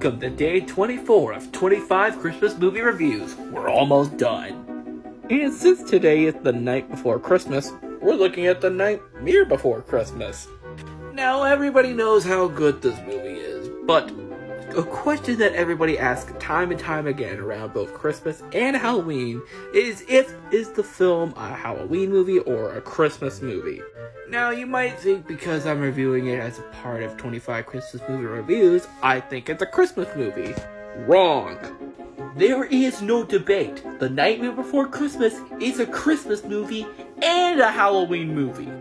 Welcome to day 24 of 25 Christmas movie reviews. We're almost done. And since today is the night before Christmas, we're looking at the nightmare before Christmas. Now everybody knows how good this movie is, but a question that everybody asks time and time again around both Christmas and Halloween is the film a Halloween movie or a Christmas movie? Now you might think because I'm reviewing it as a part of 25 Christmas movie reviews, I think it's a Christmas movie. Wrong! There is no debate. The Nightmare Before Christmas is a Christmas movie and a Halloween movie.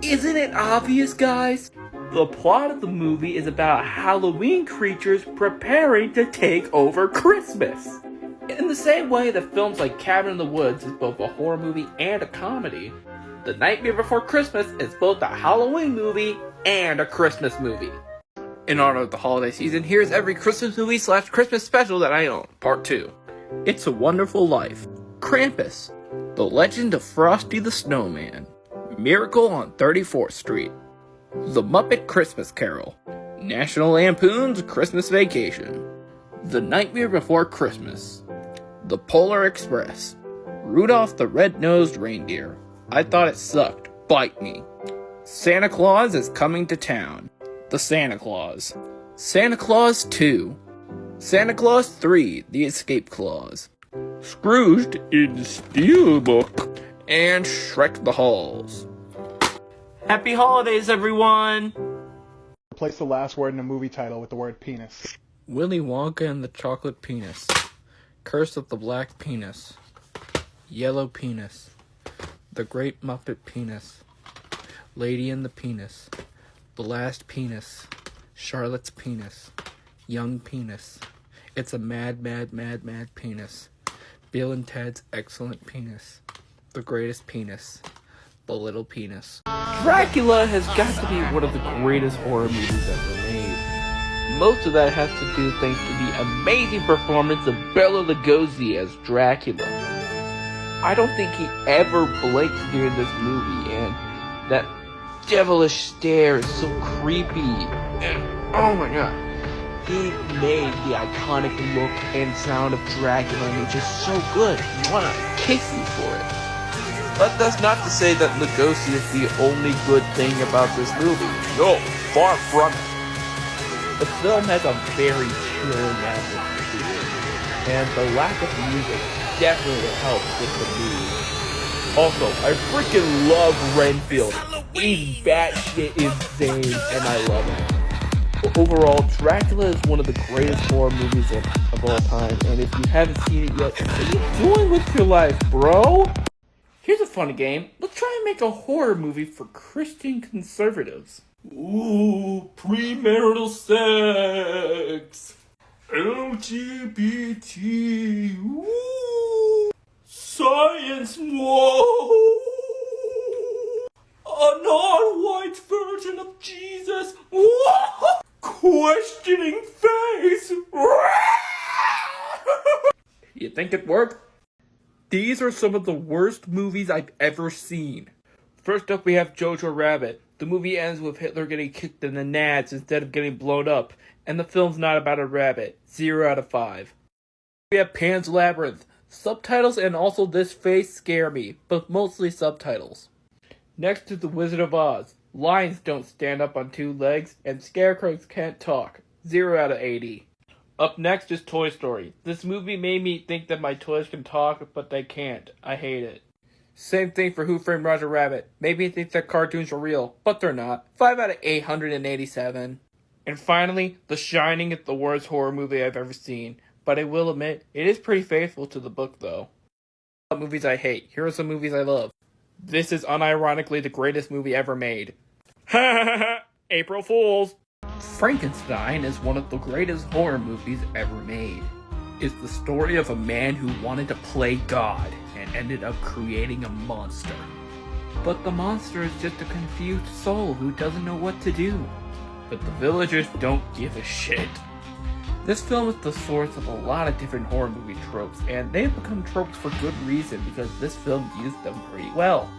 Isn't it obvious, guys? The plot of the movie is about Halloween creatures preparing to take over Christmas. In the same way that films like Cabin in the Woods is both a horror movie and a comedy, The Nightmare Before Christmas is both a Halloween movie and a Christmas movie. In honor of the holiday season, here's every Christmas movie / Christmas special that I own, Part 2. It's a Wonderful Life, Krampus, The Legend of Frosty the Snowman, Miracle on 34th Street, The Muppet Christmas Carol, National Lampoon's Christmas Vacation, The Nightmare Before Christmas, The Polar Express, Rudolph the Red-Nosed Reindeer, I Thought It Sucked, Bite Me, Santa Claus is Coming to Town, The Santa Claus, Santa Claus 2, Santa Claus 3, The Escape Clause, Scrooged in Steelbook, and Shrek the Halls. Happy holidays, everyone! Replace the last word in a movie title with the word penis. Willy Wonka and the Chocolate Penis, Curse of the Black Penis, Yellow Penis, The Great Muppet Penis, Lady and the Penis, The Last Penis, Charlotte's Penis, Young Penis, It's a Mad, Mad, Mad, Mad Penis, Bill and Ted's Excellent Penis, The Greatest Penis, The Little Penis. Dracula has got to be one of the greatest horror movies ever made. Most of that has to do thanks to the amazing performance of Bela Lugosi as Dracula. I don't think he ever blinked during this movie, and that devilish stare is so creepy. And, oh my god. He made the iconic look and sound of Dracula, and it's just so good. You want to kiss him for it. But that's not to say that Lugosi is the only good thing about this movie. No, far from it. The film has a very chilling atmosphere, and the lack of music definitely helps with the mood. Also, I freaking love Renfield. He's batshit insane, and I love it. But overall, Dracula is one of the greatest horror movies of all time, and if you haven't seen it yet, what are you doing with your life, bro? Here's a fun game. Let's try and make a horror movie for Christian conservatives. Ooh, premarital sex. LGBT. Ooh. Science. Whoa. A non-white version of Jesus. Whoa. Questioning face. You think it'd work? These are some of the worst movies I've ever seen. First up, we have Jojo Rabbit. The movie ends with Hitler getting kicked in the nads instead of getting blown up, and the film's not about a rabbit. 0 out of 5. We have Pan's Labyrinth. Subtitles and also this face scare me, but mostly subtitles. Next is The Wizard of Oz. Lions don't stand up on 2 legs, and scarecrows can't talk. 0 out of 80. Up next is Toy Story. This movie made me think that my toys can talk, but they can't. I hate it. Same thing for Who Framed Roger Rabbit. Made me think that cartoons are real, but they're not. 5 out of 887. And finally, The Shining is the worst horror movie I've ever seen. But I will admit, it is pretty faithful to the book though. Movies I hate. Here are some movies I love. This is unironically the greatest movie ever made. Ha ha ha! April Fools! Frankenstein is one of the greatest horror movies ever made. It's the story of a man who wanted to play God and ended up creating a monster. But the monster is just a confused soul who doesn't know what to do. But the villagers don't give a shit. This film is the source of a lot of different horror movie tropes, and they've become tropes for good reason because this film used them pretty well.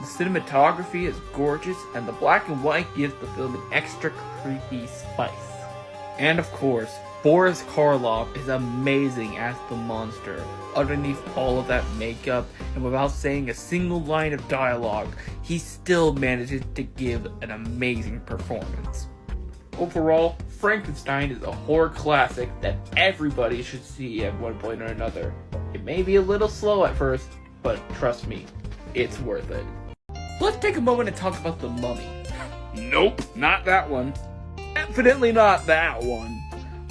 The cinematography is gorgeous, and the black and white gives the film an extra creepy spice. And of course, Boris Karloff is amazing as the monster. Underneath all of that makeup, and without saying a single line of dialogue, he still manages to give an amazing performance. Overall, Frankenstein is a horror classic that everybody should see at one point or another. It may be a little slow at first, but trust me, it's worth it. Let's take a moment and talk about The Mummy. Nope, not that one. Definitely not that one.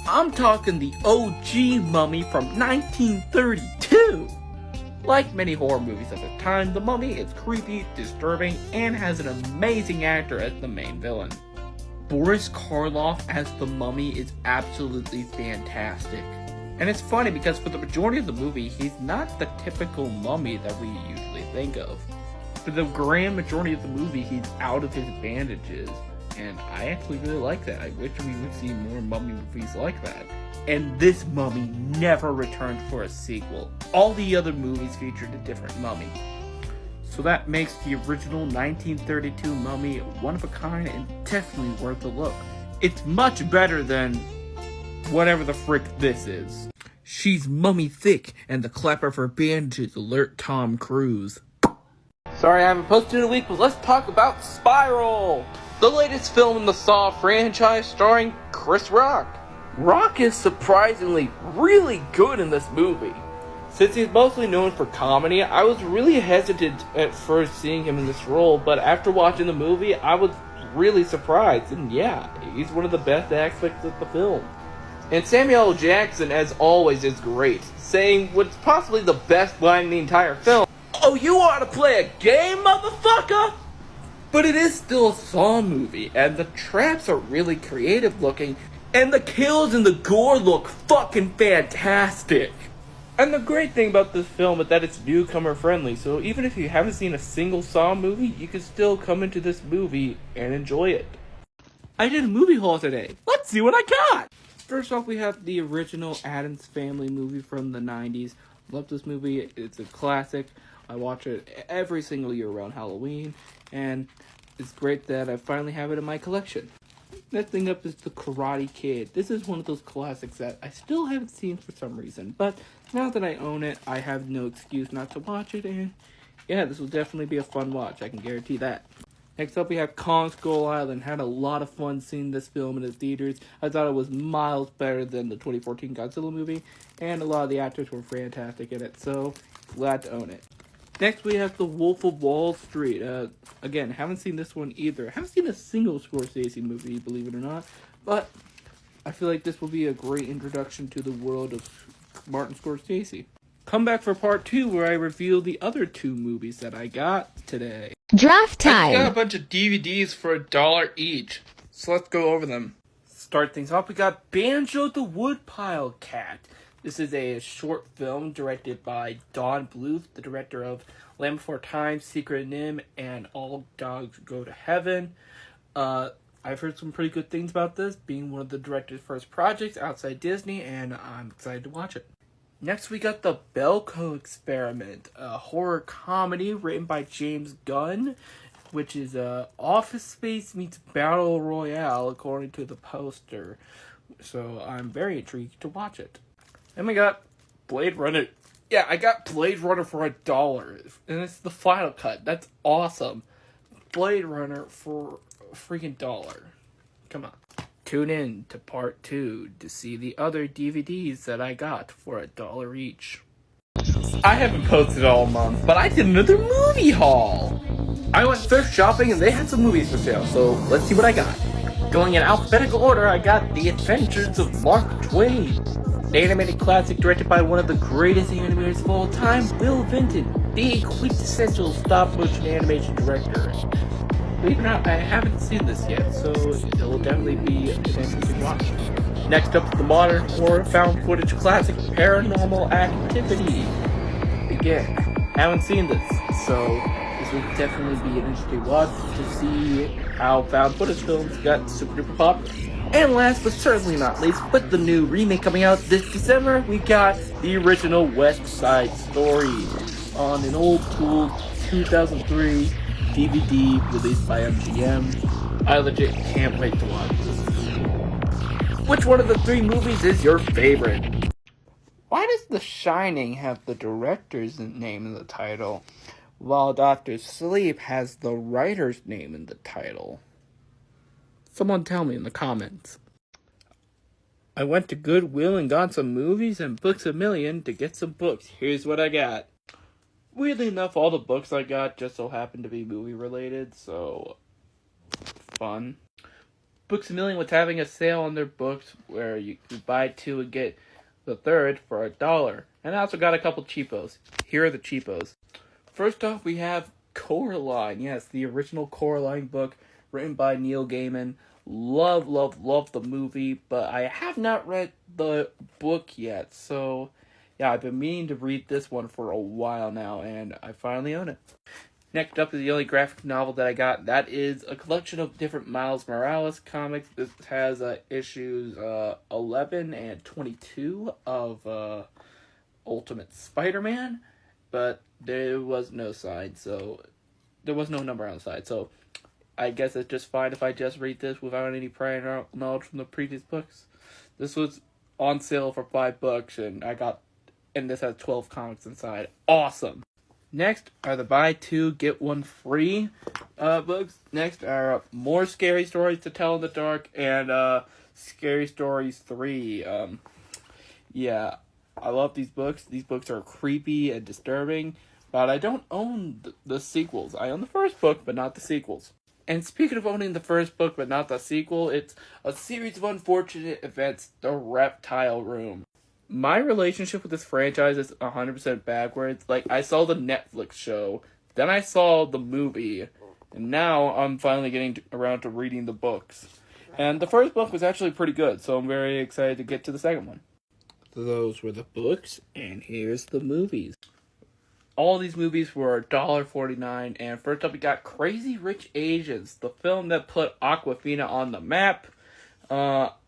I'm talking the OG Mummy from 1932. Like many horror movies at the time, The Mummy is creepy, disturbing, and has an amazing actor as the main villain. Boris Karloff as the Mummy is absolutely fantastic. And it's funny because for the majority of the movie, he's not the typical mummy that we usually think of. For the grand majority of the movie, he's out of his bandages. And I actually really like that. I wish we would see more mummy movies like that. And this mummy never returned for a sequel. All the other movies featured a different mummy. So that makes the original 1932 mummy one of a kind and definitely worth a look. It's much better than whatever the frick this is. She's mummy thick, and the clap of her bandages alert Tom Cruise. Sorry I haven't posted in a week, but let's talk about Spiral! The latest film in the Saw franchise starring Chris Rock. Rock is surprisingly really good in this movie. Since he's mostly known for comedy, I was really hesitant at first seeing him in this role, but after watching the movie, I was really surprised, and yeah, he's one of the best aspects of the film. And Samuel L. Jackson, as always, is great, saying what's possibly the best line in the entire film. Oh, you want to play a game, motherfucker? But it is still a Saw movie, and the traps are really creative looking, and the kills and the gore look fucking fantastic. And the great thing about this film is that it's newcomer friendly, so even if you haven't seen a single Saw movie, you can still come into this movie and enjoy it. I did a movie haul today. Let's see what I got! First off, we have the original Addams Family movie from the 90s. Love this movie. It's a classic. I watch it every single year around Halloween, and it's great that I finally have it in my collection. Next thing up is The Karate Kid. This is one of those classics that I still haven't seen for some reason, but now that I own it, I have no excuse not to watch it, and yeah, this will definitely be a fun watch, I can guarantee that. Next up, we have Kong Skull Island. Had a lot of fun seeing this film in the theaters. I thought it was miles better than the 2014 Godzilla movie, and a lot of the actors were fantastic in it, so glad to own it. Next, we have The Wolf of Wall Street. Again, haven't seen this one either. Haven't seen a single Scorsese movie, believe it or not, but I feel like this will be a great introduction to the world of Martin Scorsese. Come back for part 2 where I reveal the other 2 movies that I got today. Draft time! I got a bunch of DVDs for $1 each, so let's go over them. Start things off, we got Banjo the Woodpile Cat. This is a short film directed by Don Bluth, the director of Land Before Time, Secret Nim, and All Dogs Go to Heaven. I've heard some pretty good things about this, being one of the director's first projects outside Disney, and I'm excited to watch it. Next, we got The Belko Experiment, a horror comedy written by James Gunn, which is Office Space meets Battle Royale, according to the poster. So I'm very intrigued to watch it. And we got Blade Runner. Yeah, I got Blade Runner for $1, and it's the final cut. That's awesome. Blade Runner for a freaking $1. Come on. Tune in to part 2 to see the other DVDs that I got for $1 each. I haven't posted all month, but I did another movie haul. I went thrift shopping and they had some movies for sale, so let's see what I got. Going in alphabetical order, I got The Adventures of Mark Twain. An animated classic directed by one of the greatest animators of all time, Will Vinton, the quintessential stop-motion animation director. Believe it or not, I haven't seen this yet, so it will definitely be an interesting watch. Next up, the modern horror found footage classic Paranormal Activity. Again, haven't seen this, so this will definitely be an interesting watch to see how found footage films got super duper popular. And last but certainly not least, with the new remake coming out this December, we got the original West Side Story on an old school 2003 DVD released by MGM. I legit can't wait to watch this. Which one of the three movies is your favorite? Why does The Shining have the director's name in the title, while Doctor Sleep has the writer's name in the title? Someone tell me in the comments. I went to Goodwill and got some movies and Books A Million to get some books. Here's what I got. Weirdly enough, all the books I got just so happened to be movie related, so fun. Books A Million was having a sale on their books where you could buy two and get the third for $1. And I also got a couple cheapos. Here are the cheapos. First off, we have Coraline. Yes, the original Coraline book written by Neil Gaiman. Love the movie, but I have not read the book yet. So, yeah, I've been meaning to read this one for a while now, and I finally own it. Next up is the only graphic novel that I got. That is a collection of different Miles Morales comics. This has issues 11 and 22 of Ultimate Spider-Man, but there was no side, so there was no number on the side. So I guess it's just fine if I just read this without any prior knowledge from the previous books. This was on sale for $5, and this has 12 comics inside. Awesome. Next are the buy two, get one free books. Next are More Scary Stories to Tell in the Dark and Scary Stories 3. Yeah, I love these books. These books are creepy and disturbing, but I don't own the sequels. I own the first book, but not the sequels. And speaking of owning the first book, but not the sequel, it's A Series of Unfortunate Events, The Reptile Room. My relationship with this franchise is 100% backwards. Like, I saw the Netflix show, then I saw the movie, and now I'm finally getting around to reading the books. And the first book was actually pretty good, so I'm very excited to get to the second one. Those were the books, and here's the movies. All these movies were $1.49, and first up we got Crazy Rich Asians, the film that put Aquafina on the map.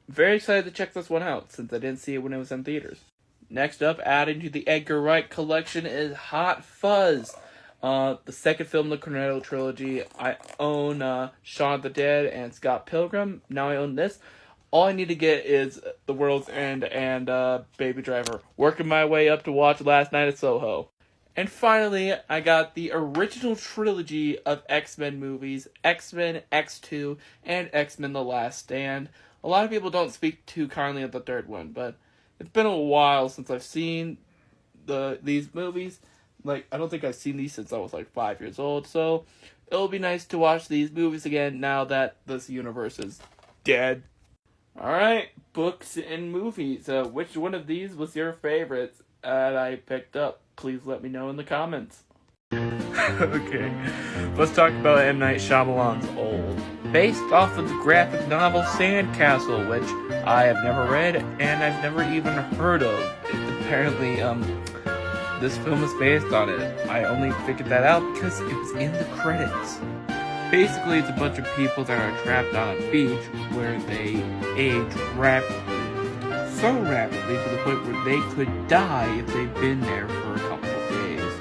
Very excited to check this one out, since I didn't see it when it was in theaters. Next up, adding to the Edgar Wright collection is Hot Fuzz, the second film in the Cornetto trilogy. I own Shaun of the Dead and Scott Pilgrim. Now I own this. All I need to get is The World's End and Baby Driver. Working my way up to watch Last Night at Soho. And finally, I got the original trilogy of X-Men movies, X-Men X2 and X-Men The Last Stand. A lot of people don't speak too kindly of the third one, but it's been a while since I've seen these movies. Like, I don't think I've seen these since I was like 5 years old, so it'll be nice to watch these movies again now that this universe is dead. Alright, books and movies. Which one of these was your favorite that I picked up? Please let me know in the comments. Okay, let's talk about M. Night Shyamalan's Old. Based off of the graphic novel Sandcastle, which I have never read and I've never even heard of. Apparently, this film is based on it. I only figured that out because it was in the credits. Basically, it's a bunch of people that are trapped on a beach where they age rapidly. So rapidly to the point where they could die if they've been there for a couple of days.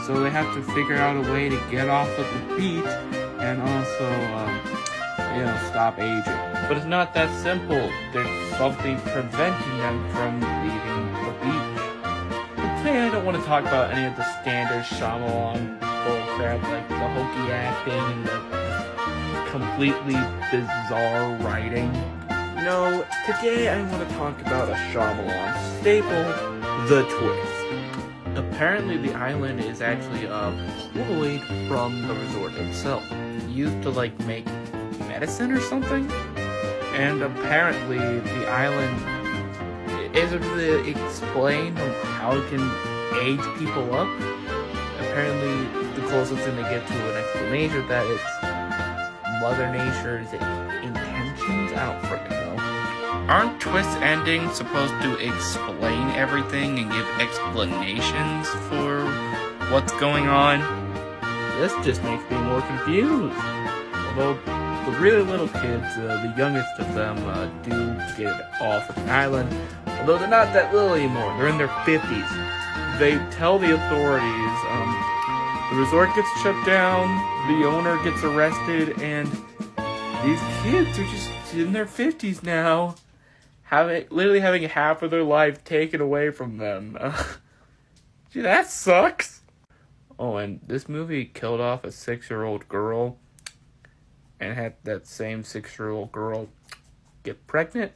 So they have to figure out a way to get off of the beach and also, stop aging. But it's not that simple. There's something preventing them from leaving the beach. But today I don't want to talk about any of the standard Shyamalan bullcrap, like the hokey acting and the completely bizarre writing. No, today I want to talk about a Shyamalan staple, the twist. Apparently the island is actually employed from the resort itself. Used to make medicine or something? And apparently the island isn't really explained on how it can age people up. Apparently the closest thing they get to an explanation that it's Mother Nature's intentions. I don't freaking know. Aren't twist endings supposed to explain everything and give explanations for what's going on? This just makes me more confused. Although the really little kids, the youngest of them, do get off of the island. Although they're not that little anymore. They're in their 50s. They tell the authorities, the resort gets shut down, the owner gets arrested, and these kids are just in their 50s now. literally having half of their life taken away from them. Gee, that sucks. Oh, and this movie killed off a 6-year-old girl and had that same 6-year-old girl get pregnant.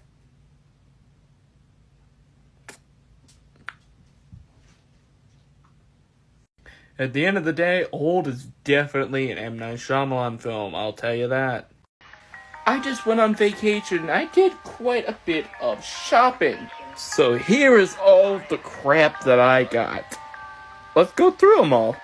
At the end of the day, Old is definitely an M. Night Shyamalan film, I'll tell you that. I just went on vacation and I did quite a bit of shopping. So here is all the crap that I got. Let's go through them all.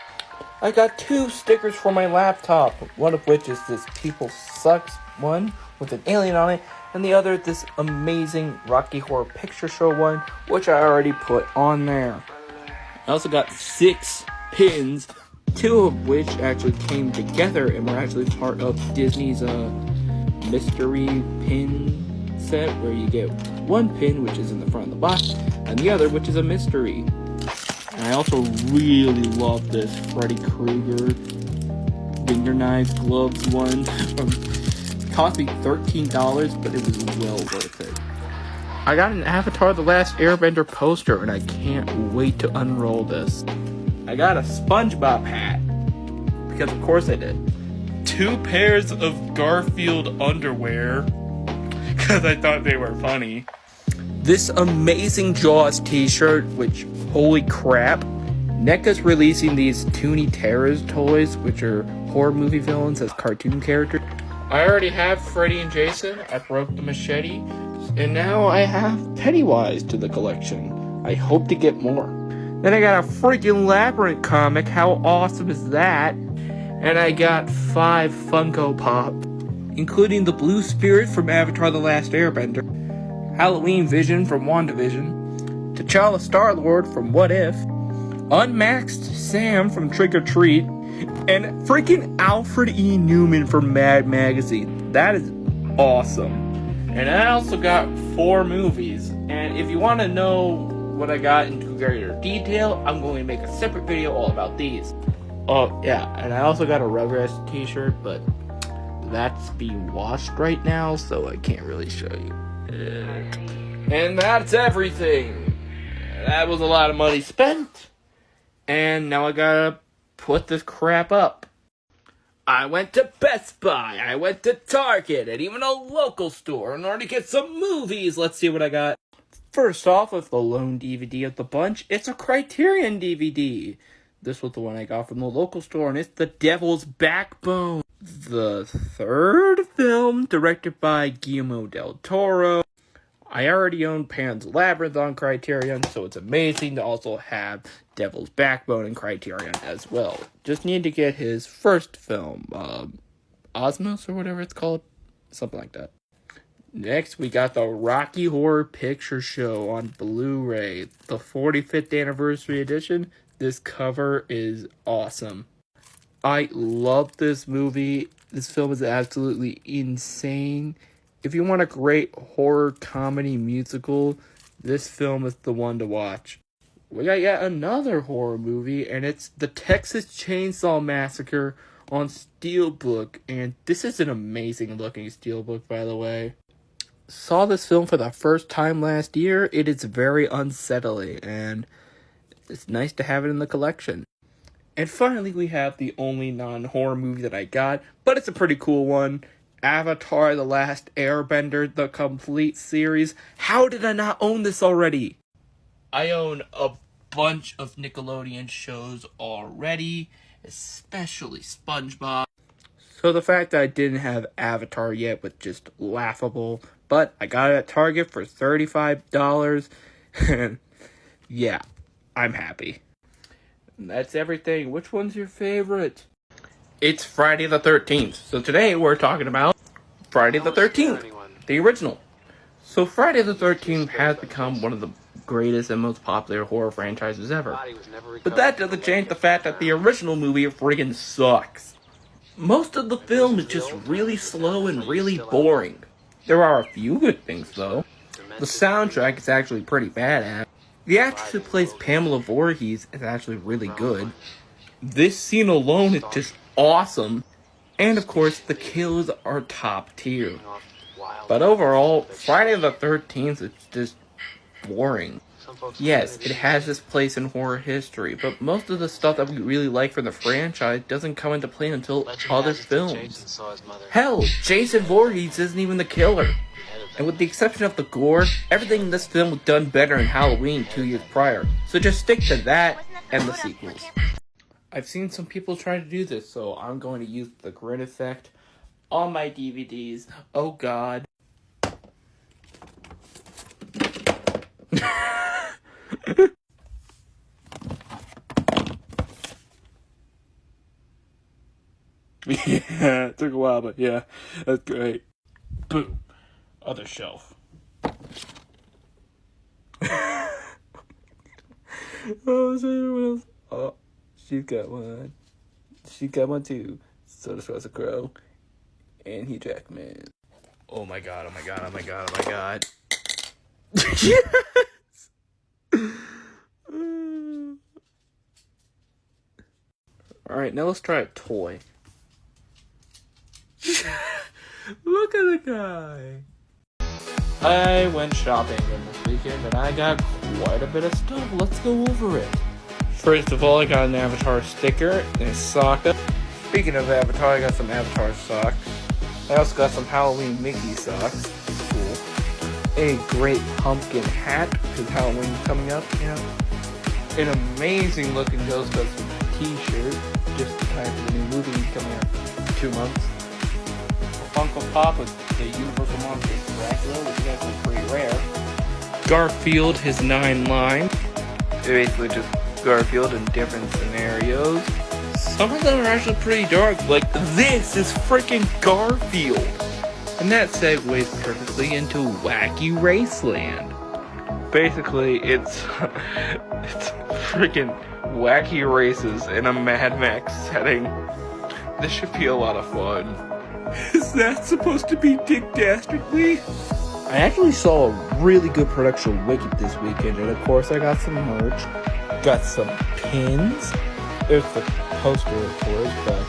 I got 2 stickers for my laptop, one of which is this People Sucks one with an alien on it, and the other this amazing Rocky Horror Picture Show one, which I already put on there. I also got 6 pins, 2 of which actually came together and were actually part of Disney's mystery pin set, where you get 1 pin which is in the front of the box and the other which is a mystery. And I also really love this Freddy Krueger finger knives gloves one. It cost me $13, but it was well worth it. I got an Avatar The Last Airbender poster and I can't wait to unroll this. I got a SpongeBob hat, because of course I did. 2 pairs of Garfield underwear, because I thought they were funny. This amazing Jaws t-shirt, which, holy crap. NECA's releasing these Toony Terrors toys, which are horror movie villains as cartoon characters. I already have Freddy and Jason, I broke the machete, and now I have Pennywise to the collection. I hope to get more. Then I got a freaking Labyrinth comic, how awesome is that? And I got 5 Funko Pop, including the Blue Spirit from Avatar The Last Airbender, Halloween Vision from WandaVision, T'Challa Star-Lord from What If, Unmaxed Sam from Trick or Treat, and freaking Alfred E. Newman from Mad Magazine. That is awesome. And I also got 4 movies, and if you want to know what I got in greater detail, I'm going to make a separate video all about these. Oh, yeah, and I also got a Rugrats t-shirt, but that's being washed right now, so I can't really show you. And that's everything. That was a lot of money spent. And now I gotta put this crap up. I went to Best Buy, I went to Target, and even a local store in order to get some movies. Let's see what I got. First off, with the lone DVD of the bunch, it's a Criterion DVD. This was the one I got from the local store, and it's The Devil's Backbone. The 3rd film, directed by Guillermo del Toro. I already own Pan's Labyrinth on Criterion, so it's amazing to also have Devil's Backbone in Criterion as well. Just need to get his first film, Osmos or whatever it's called. Something like that. Next, we got the Rocky Horror Picture Show on Blu-ray, the 45th anniversary edition. This cover is awesome. I love this movie. This film is absolutely insane. If you want a great horror comedy musical, this film is the one to watch. We got yet another horror movie, and it's the Texas Chainsaw Massacre on Steelbook. And this is an amazing looking Steelbook, by the way. Saw this film for the first time last year. It is very unsettling, and it's nice to have it in the collection. And finally, we have the only non-horror movie that I got, but it's a pretty cool one. Avatar The Last Airbender, the complete series. How did I not own this already? I own a bunch of Nickelodeon shows already, especially SpongeBob. So the fact that I didn't have Avatar yet was just laughable, but I got it at Target for $35, and yeah, I'm happy. And that's everything. Which one's your favorite? It's Friday the 13th. So today we're talking about Friday the 13th, the original. So Friday the 13th has become one of the greatest and most popular horror franchises ever. But that doesn't change the fact that the original movie friggin' sucks. Most of the film is just really slow and really boring. There are a few good things though. The soundtrack is actually pretty badass. The actress who plays Pamela Voorhees is actually really good. This scene alone is just awesome. And of course, the kills are top tier. But overall, Friday the 13th is just boring. Yes, it has its place in horror history, but most of the stuff that we really like from the franchise doesn't come into play until other films. Hell, Jason Voorhees isn't even the killer. And with the exception of the gore, everything in this film was done better in Halloween 2 years prior, so just stick to that and the sequels. I've seen some people try to do this, so I'm going to use the grin effect on my DVDs. Oh god. Yeah, it took a while, but yeah, that's great. Boom. Other shelf. Oh, is everyone else? Oh, she's got one. She got one too. So does Russell Crowe. And Hugh Jackman. Oh my god, oh my god, oh my god, oh my god. Yes! Alright, now let's try a toy. Look at the guy. I went shopping this weekend and I got quite a bit of stuff. Let's go over it. First of all, I got an Avatar sticker and a sock. Speaking of Avatar, I got some Avatar socks. I also got some Halloween Mickey socks. Cool. A great pumpkin hat because Halloween's coming up, you know. An amazing looking Ghostbusters t-shirt just in time for the new movie coming out in 2 months. Funko Pop with the Universal Monsters Dracula, which is actually pretty rare. Garfield, his 9 lines. They're basically just Garfield in different scenarios. Some of them are actually pretty dark, like this is freaking Garfield. And that segues perfectly into Wacky Raceland. Basically, it's freaking wacky races in a Mad Max setting. This should be a lot of fun. Is that supposed to be Dick Dastardly? I actually saw a really good production of Wicked this weekend, and of course I got some merch. Got some pins. There's the poster, of course, but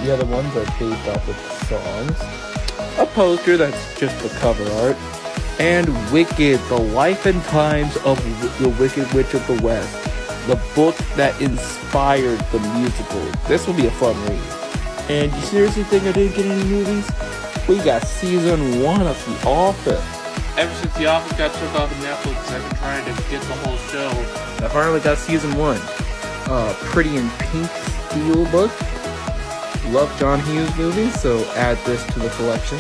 the other ones are based off of songs. A poster that's just the cover art. And Wicked, The Life and Times of the Wicked Witch of the West. The book that inspired the musical. This will be a fun read. And you seriously think I didn't get any movies? We got season 1 of The Office. Ever since The Office got took off of Netflix, I've been trying to get the whole show. I finally got season 1. Pretty in Pink Steelbook. Love John Hughes movies, so add this to the collection.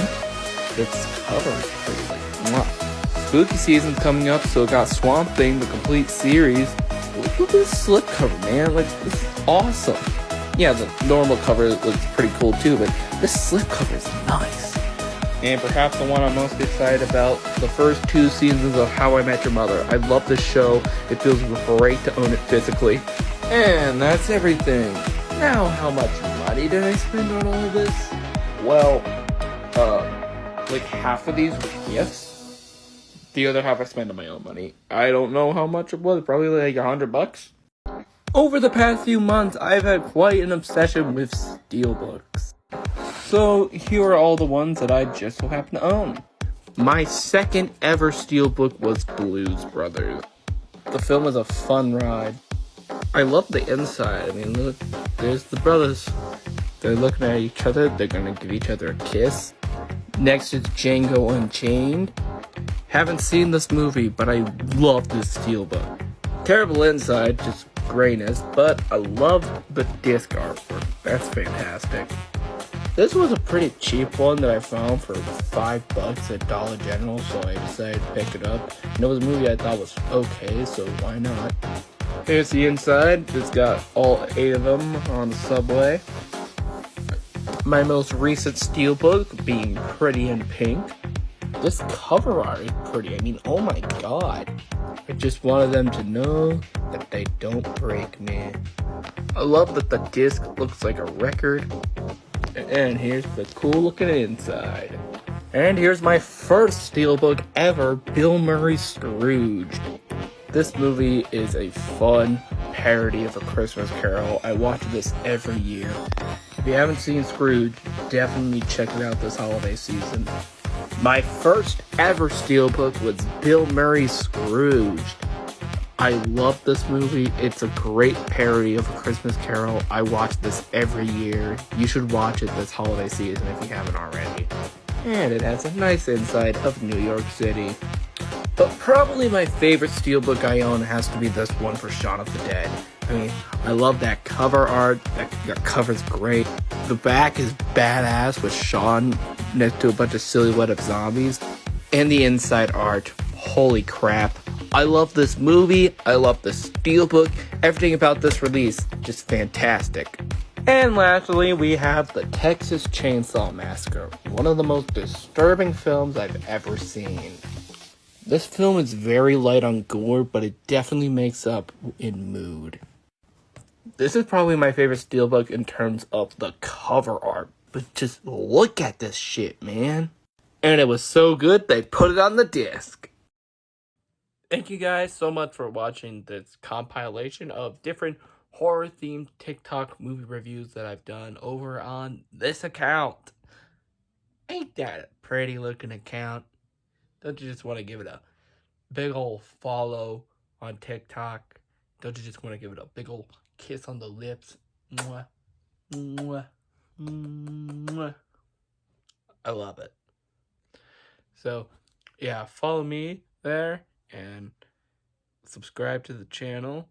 This cover is pretty like mwah. Spooky season's coming up, so got Swamp Thing, the complete series. Look at this slipcover, man. Like, this is awesome. Yeah, the normal cover looks pretty cool too, but this slipcover is nice. And perhaps the one I'm most excited about, the first 2 seasons of How I Met Your Mother. I love this show. It feels great to own it physically. And that's everything. Now, how much money did I spend on all of this? Well, like half of these were gifts. The other half I spent on my own money. I don't know how much it was. Probably like $100. Over the past few months, I've had quite an obsession with steelbooks. So here are all the ones that I just so happen to own. My second ever steelbook was Blues Brothers. The film was a fun ride. I love the inside. I mean, look, there's the brothers. They're looking at each other. They're gonna give each other a kiss. Next is Django Unchained. Haven't seen this movie, but I love this steelbook. Terrible inside, just grayness, but I love the disc artwork. That's fantastic. This was a pretty cheap one that I found for $5 at Dollar General, so I decided to pick it up. And it was a movie I thought was okay, so why not? Here's the inside. It's got all 8 of them on the subway. My most recent steelbook being Pretty in Pink. This cover art is pretty. I mean, oh my god. I just wanted them to know that they don't break me. I love that the disc looks like a record. And here's the cool looking inside. And here's my first steelbook ever, Bill Murray's Scrooge. This movie is a fun parody of A Christmas Carol. I watch this every year. If you haven't seen Scrooge, definitely check it out this holiday season. My first ever steelbook was Bill Murray's Scrooged. I love this movie. It's a great parody of A Christmas Carol. I watch this every year. You should watch it this holiday season if you haven't already. And it has a nice insight of New York City. But probably my favorite steelbook I own has to be this one for Shaun of the Dead. I mean, I love that cover art. That cover's great. The back is badass with Shaun next to a bunch of silhouette of zombies. And the inside art, holy crap. I love this movie. I love the steelbook. Everything about this release, just fantastic. And lastly, we have the Texas Chainsaw Massacre, one of the most disturbing films I've ever seen. This film is very light on gore, but it definitely makes up in mood. This is probably my favorite steelbook in terms of the cover art, but just look at this shit, man. And it was so good, they put it on the disc. Thank you guys so much for watching this compilation of different horror-themed TikTok movie reviews that I've done over on this account. Ain't that a pretty-looking account? Don't you just want to give it a big ol' follow on TikTok? Don't you just want to give it a big ol' kiss on the lips? Mwah, mwah, mwah. I love it. So, yeah, follow me there and subscribe to the channel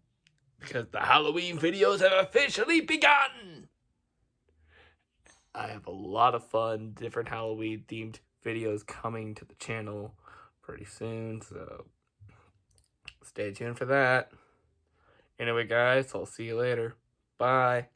because the Halloween videos have officially begun. I have a lot of fun, different Halloween themed videos coming to the channel pretty soon, so stay tuned for that. Anyway, guys, I'll see you later. Bye.